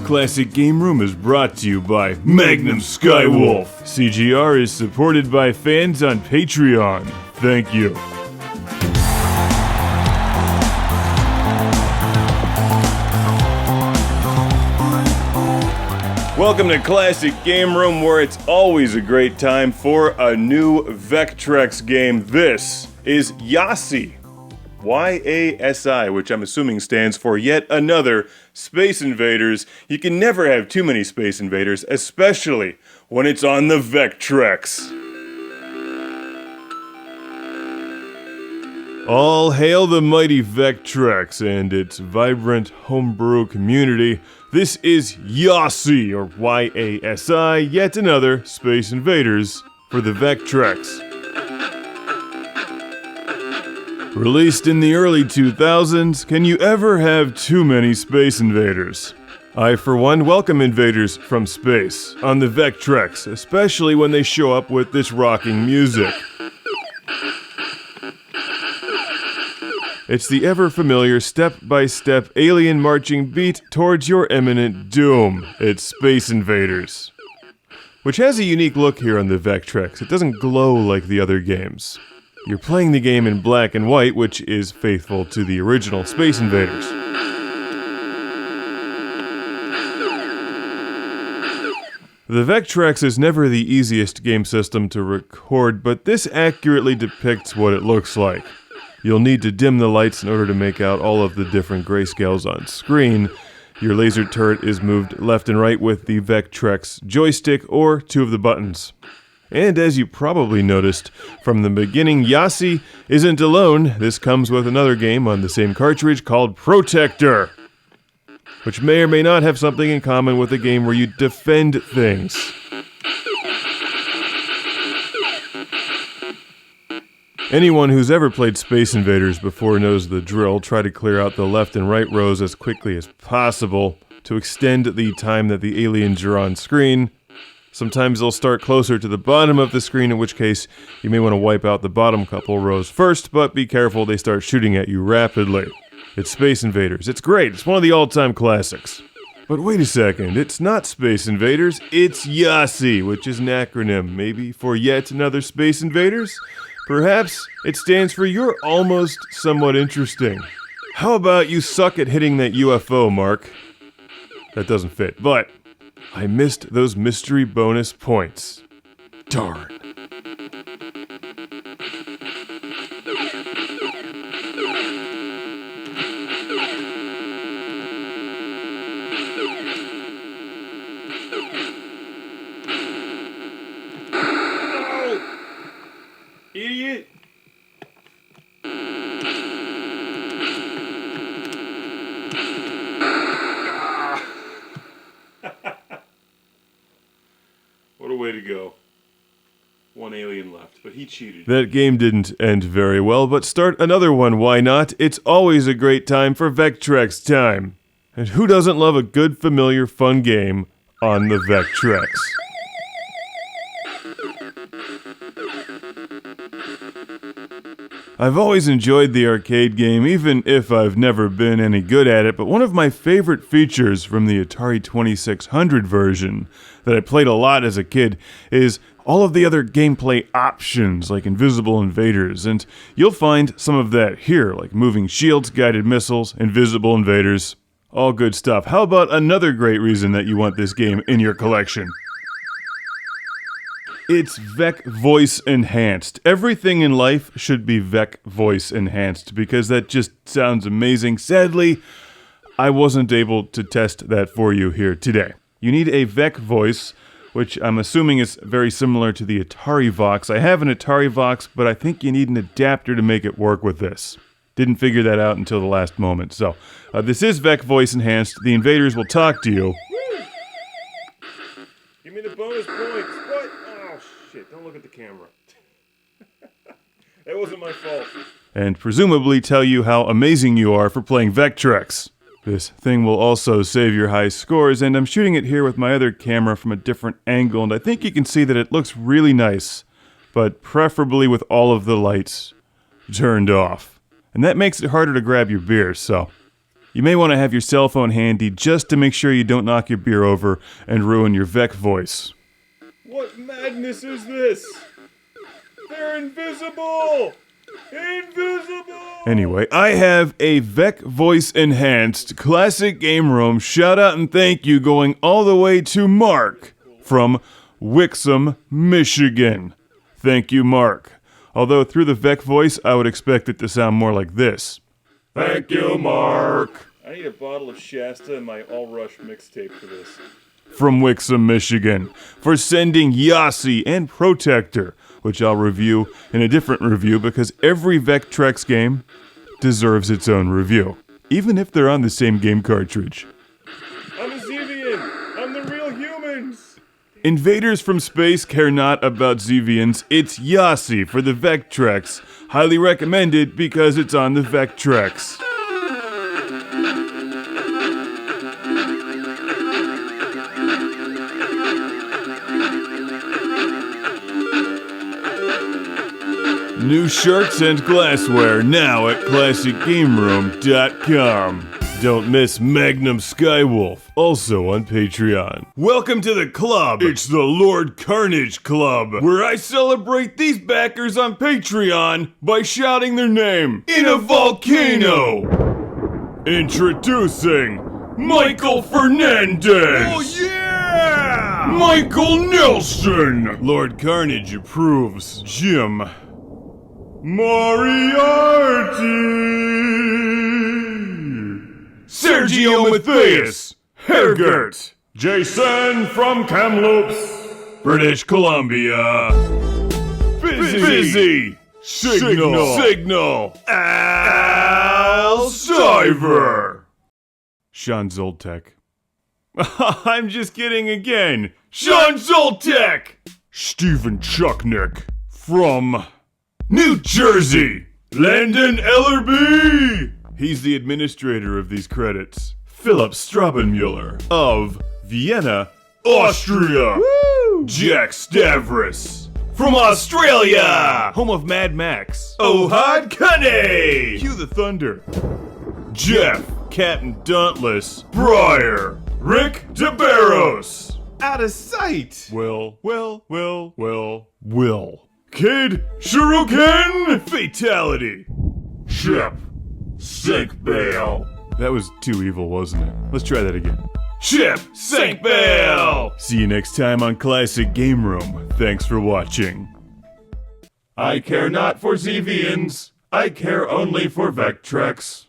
Classic Game Room is brought to you by Magnum Skywolf. CGR is supported by fans on Patreon. Thank you. Welcome to Classic Game Room, where it's always a great time for a new Vectrex game. This is Yasi. Y-A-S-I, which I'm assuming stands for yet another Space Invaders. You can never have too many Space Invaders, especially when it's on the Vectrex. All hail the mighty Vectrex and its vibrant homebrew community. This is Yasi, or Y-A-S-I, yet another Space Invaders for the Vectrex. Released in the early 2000s, can you ever have too many Space Invaders? I, for one, welcome invaders from space on the Vectrex, especially when they show up with this rocking music. It's the ever-familiar step-by-step alien marching beat towards your imminent doom. It's Space Invaders. Which has a unique look here on the Vectrex. It doesn't glow like the other games. You're playing the game in black and white, which is faithful to the original Space Invaders. The Vectrex is never the easiest game system to record, but this accurately depicts what it looks like. You'll need to dim the lights in order to make out all of the different grayscales on screen. Your laser turret is moved left and right with the Vectrex joystick or two of the buttons. And as you probably noticed from the beginning, Yasi isn't alone. This comes with another game on the same cartridge called Protector, which may or may not have something in common with a game where you defend things. Anyone who's ever played Space Invaders before knows the drill. Try to clear out the left and right rows as quickly as possible to extend the time that the aliens are on screen. Sometimes they'll start closer to the bottom of the screen, in which case you may want to wipe out the bottom couple rows first, but be careful, they start shooting at you rapidly. It's Space Invaders. It's great. It's one of the all-time classics. But wait a second, it's not Space Invaders, it's Yasi, which is an acronym, maybe for yet another Space Invaders? Perhaps it stands for You're Almost Somewhat Interesting. How about you suck at hitting that UFO, Mark? That doesn't fit, but I missed those mystery bonus points. Darn. Oh! Idiot! What a way to go. One alien left, but he cheated. That game didn't end very well, but start another one, why not? It's always a great time for Vectrex time. And who doesn't love a good, familiar, fun game on the Vectrex? I've always enjoyed the arcade game, even if I've never been any good at it, but one of my favorite features from the Atari 2600 version that I played a lot as a kid is all of the other gameplay options, like invisible invaders, and you'll find some of that here, like moving shields, guided missiles, invisible invaders, all good stuff. How about another great reason that you want this game in your collection? It's Vec Voice Enhanced. Everything in life should be Vec Voice Enhanced because that just sounds amazing. Sadly, I wasn't able to test that for you here today. You need a Vec Voice, which I'm assuming is very similar to the Atari Vox. I have an Atari Vox, but I think you need an adapter to make it work with this. Didn't figure that out until the last moment. So, this is Vec Voice Enhanced. The invaders will talk to you. Give me the bonus points. What? Oh, shit. Don't look at the camera. That wasn't my fault. And presumably tell you how amazing you are for playing Vectrex. This thing will also save your high scores, and I'm shooting it here with my other camera from a different angle, and I think you can see that it looks really nice, but preferably with all of the lights turned off. And that makes it harder to grab your beer, so You may want to have your cell phone handy just to make sure you don't knock your beer over and ruin your Vec voice. What madness is this? They're invisible! Invisible! Anyway, I have a Vec Voice Enhanced Classic Game Room shout out and thank you going all the way to Mark from Wixom, Michigan. Thank you, Mark. Although through the Vec voice, I would expect it to sound more like this. Thank you, Mark. I need a bottle of Shasta and my All Rush mixtape for this. From Wixom, Michigan, for sending Yasi and Protector, which I'll review in a different review because every Vectrex game deserves its own review, even if they're on the same game cartridge. I'm a Zevian! I'm the real humans! Invaders from space care not about Zevians. It's Yasi for the Vectrex. Highly recommended because it's on the Vectrex. New shirts and glassware now at ClassicGameRoom.com. Don't miss Magnum Skywolf, also on Patreon. Welcome to the club. It's the Lord Carnage Club, where I celebrate these backers on Patreon by shouting their name in a volcano. Introducing Michael Fernandez. Oh yeah! Michael Nelson. Lord Carnage approves. Jim Moriarty. Sergio Matthias. Hergert. Jason from Kamloops, British Columbia. Busy. Signal. Al Stiver. Sean Zoltek. I'm just kidding again. Sean Zoltek. Stephen Chucknick from New Jersey. Landon Ellerby. He's the administrator of these credits. Philip Strabenmuller of Vienna, Austria. Woo! Jack Stavros from Australia, home of Mad Max. Ohad Kane. Cue the thunder. Jeff, Captain Dauntless, Breyer, Rick DeBarros. Out of sight. Will. Kid Shuriken Fatality. Ship. Sink bail. That was too evil, wasn't it? Let's try that again. Ship. Sink bail. See you next time on Classic Game Room. Thanks for watching. I care not for Zevians. I care only for Vectrex.